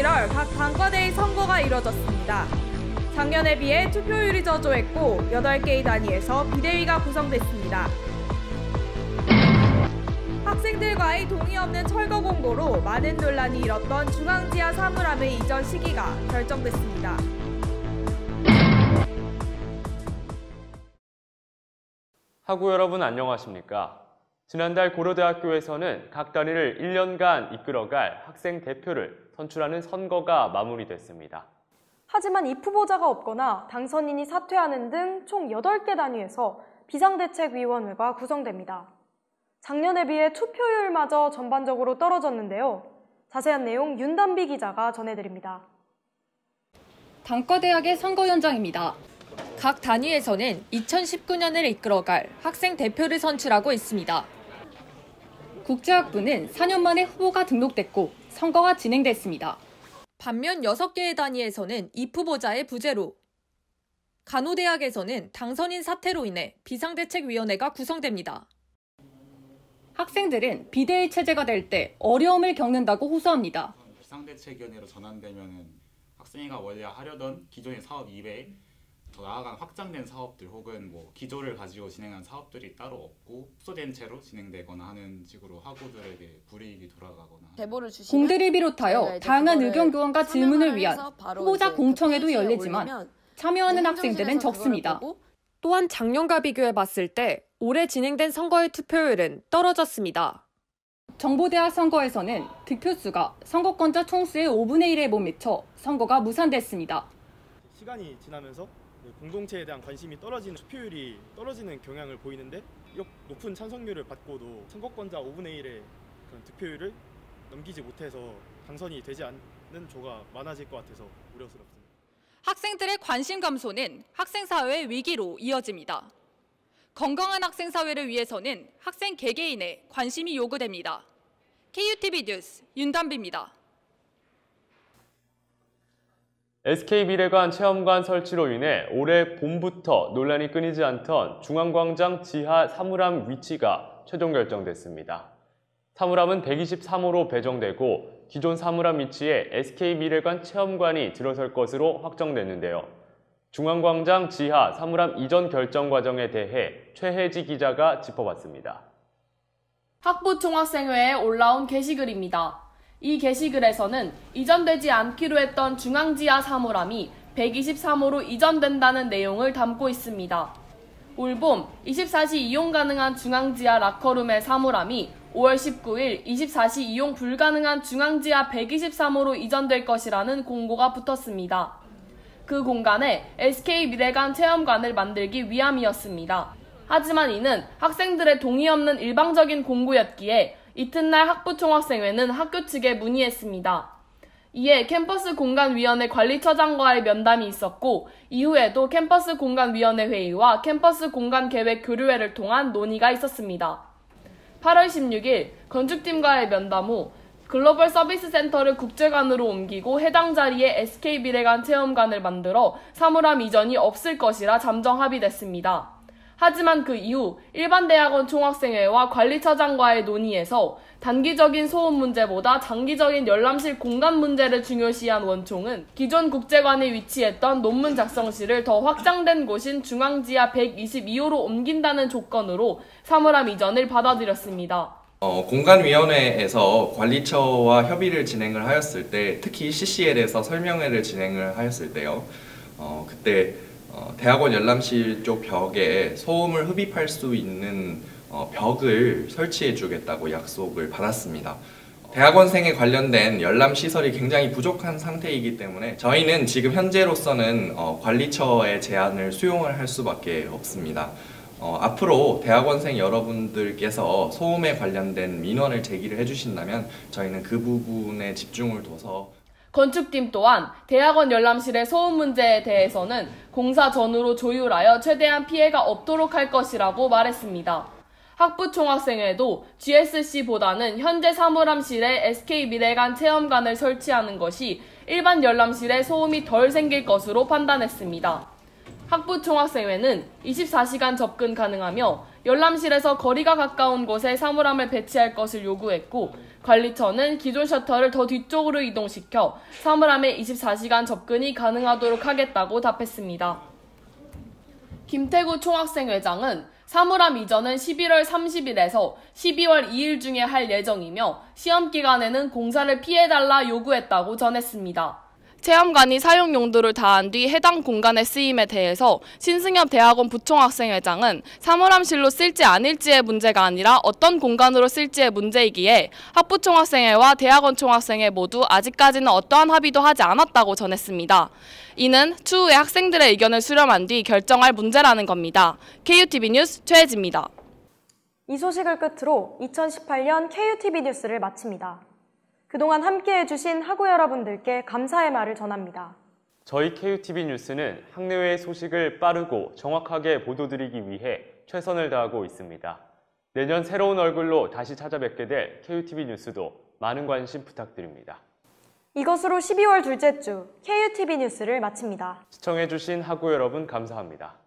11월 각 단과대의 선거가 이뤄졌습니다. 작년에 비해 투표율이 저조했고 8개의 단위에서 비대위가 구성됐습니다. 학생들과의 동의 없는 철거 공고로 많은 논란이 일었던 중앙지하 사물함의 이전 시기가 결정됐습니다. 학우 여러분 안녕하십니까? 지난달 고려대학교에서는 각 단위를 1년간 이끌어갈 학생 대표를 선출하는 선거가 마무리됐습니다. 하지만 입후보자가 없거나 당선인이 사퇴하는 등 총 8개 단위에서 비상대책위원회가 구성됩니다. 작년에 비해 투표율마저 전반적으로 떨어졌는데요. 자세한 내용 윤단비 기자가 전해드립니다. 단과대학의 선거 현장입니다. 각 단위에서는 2019년을 이끌어갈 학생 대표를 선출하고 있습니다. 국제학부는 4년 만에 후보가 등록됐고 선거가 진행됐습니다. 반면 6개의 단위에서는 입후보자의 부재로, 간호대학에서는 당선인 사퇴로 인해 비상대책위원회가 구성됩니다. 학생들은 비대위 체제가 될 때 어려움을 겪는다고 호소합니다. 비상대책위원회로 전환되면 학생회가 원래 하려던 기존의 사업 이외에 더 나아간 확장된 사업들 혹은 기조를 가지고 진행한 사업들이 따로 없고 축소된 채로 진행되거나 하는 식으로 학우들에게 불이익이 돌아가거나 공대를 비롯하여 다양한 의견 교환과 질문을 위한 후보자 공청회도 열리지만 참여하는 학생들은 적습니다. 또한 작년과 비교해 봤을 때 올해 진행된 선거의 투표율은 떨어졌습니다. 정보대학 선거에서는 득표수가 선거권자 총수의 5분의 1에 못 미쳐 선거가 무산됐습니다. 시간이 지나면서 공동체에 대한 관심이 떨어지는 투표율이 떨어지는 경향을 보이는데 높은 찬성률을 받고도 선거권자 5분의 1의 그런 득표율을 넘기지 못해서 당선이 되지 않는 조가 많아질 것 같아서 우려스럽습니다. 학생들의 관심 감소는 학생사회의 위기로 이어집니다. 건강한 학생사회를 위해서는 학생 개개인의 관심이 요구됩니다. KUTV 뉴스 윤단비입니다. SK미래관 체험관 설치로 인해 올해 봄부터 논란이 끊이지 않던 중앙광장 지하 사물함 위치가 최종 결정됐습니다. 사물함은 123호로 배정되고 기존 사물함 위치에 SK미래관 체험관이 들어설 것으로 확정됐는데요. 중앙광장 지하 사물함 이전 결정 과정에 대해 최혜지 기자가 짚어봤습니다. 학부총학생회에 올라온 게시글입니다. 이 게시글에서는 이전되지 않기로 했던 중앙지하 사물함이 123호로 이전된다는 내용을 담고 있습니다. 올봄 24시 이용 가능한 중앙지하 라커룸의 사물함이 5월 19일 24시 이용 불가능한 중앙지하 123호로 이전될 것이라는 공고가 붙었습니다. 그 공간에 SK미래관 체험관을 만들기 위함이었습니다. 하지만 이는 학생들의 동의 없는 일방적인 공고였기에 이튿날 학부총학생회는 학교 측에 문의했습니다. 이에 캠퍼스 공간위원회 관리처장과의 면담이 있었고 이후에도 캠퍼스 공간위원회 회의와 캠퍼스 공간계획 교류회를 통한 논의가 있었습니다. 8월 16일 건축팀과의 면담 후 글로벌 서비스 센터를 국제관으로 옮기고 해당 자리에 SK미래관 체험관을 만들어 사물함 이전이 없을 것이라 잠정 합의됐습니다. 하지만 그 이후 일반대학원 총학생회와 관리처장과의 논의에서 단기적인 소음 문제보다 장기적인 열람실 공간 문제를 중요시한 원총은 기존 국제관에 위치했던 논문 작성실을 더 확장된 곳인 중앙지하 122호로 옮긴다는 조건으로 사물함 이전을 받아들였습니다. 공간위원회에서 관리처와 협의를 진행을 하였을 때 특히 CCL에서 설명회를 진행을 하였을 때요. 그때 대학원 열람실 쪽 벽에 소음을 흡입할 수 있는 벽을 설치해 주겠다고 약속을 받았습니다. 대학원생에 관련된 열람시설이 굉장히 부족한 상태이기 때문에 저희는 지금 현재로서는 관리처의 제안을 수용을 할 수밖에 없습니다. 앞으로 대학원생 여러분들께서 소음에 관련된 민원을 제기를 해주신다면 저희는 그 부분에 집중을 둬서 건축팀 또한 대학원 열람실의 소음 문제에 대해서는 공사 전후로 조율하여 최대한 피해가 없도록 할 것이라고 말했습니다. 학부총학생회도 GSC보다는 현재 사물함실에 SK미래관 체험관을 설치하는 것이 일반 열람실에 소음이 덜 생길 것으로 판단했습니다. 학부총학생회는 24시간 접근 가능하며 열람실에서 거리가 가까운 곳에 사물함을 배치할 것을 요구했고 관리처는 기존 셔터를 더 뒤쪽으로 이동시켜 사물함에 24시간 접근이 가능하도록 하겠다고 답했습니다. 김태구 총학생 회장은 사물함 이전은 11월 30일에서 12월 2일 중에 할 예정이며 시험 기간에는 공사를 피해달라 요구했다고 전했습니다. 체험관이 사용 용도를 다한 뒤 해당 공간의 쓰임에 대해서 신승엽 대학원 부총학생회장은 사물함실로 쓸지 아닐지의 문제가 아니라 어떤 공간으로 쓸지의 문제이기에 학부총학생회와 대학원 총학생회 모두 아직까지는 어떠한 합의도 하지 않았다고 전했습니다. 이는 추후에 학생들의 의견을 수렴한 뒤 결정할 문제라는 겁니다. KUTV 뉴스 최혜지입니다. 이 소식을 끝으로 2018년 KUTV 뉴스를 마칩니다. 그동안 함께해주신 학우 여러분들께 감사의 말을 전합니다. 저희 KUTV 뉴스는 학내외의 소식을 빠르고 정확하게 보도드리기 위해 최선을 다하고 있습니다. 내년 새로운 얼굴로 다시 찾아뵙게 될 KUTV 뉴스도 많은 관심 부탁드립니다. 이것으로 12월 둘째 주 KUTV 뉴스를 마칩니다. 시청해주신 학우 여러분 감사합니다.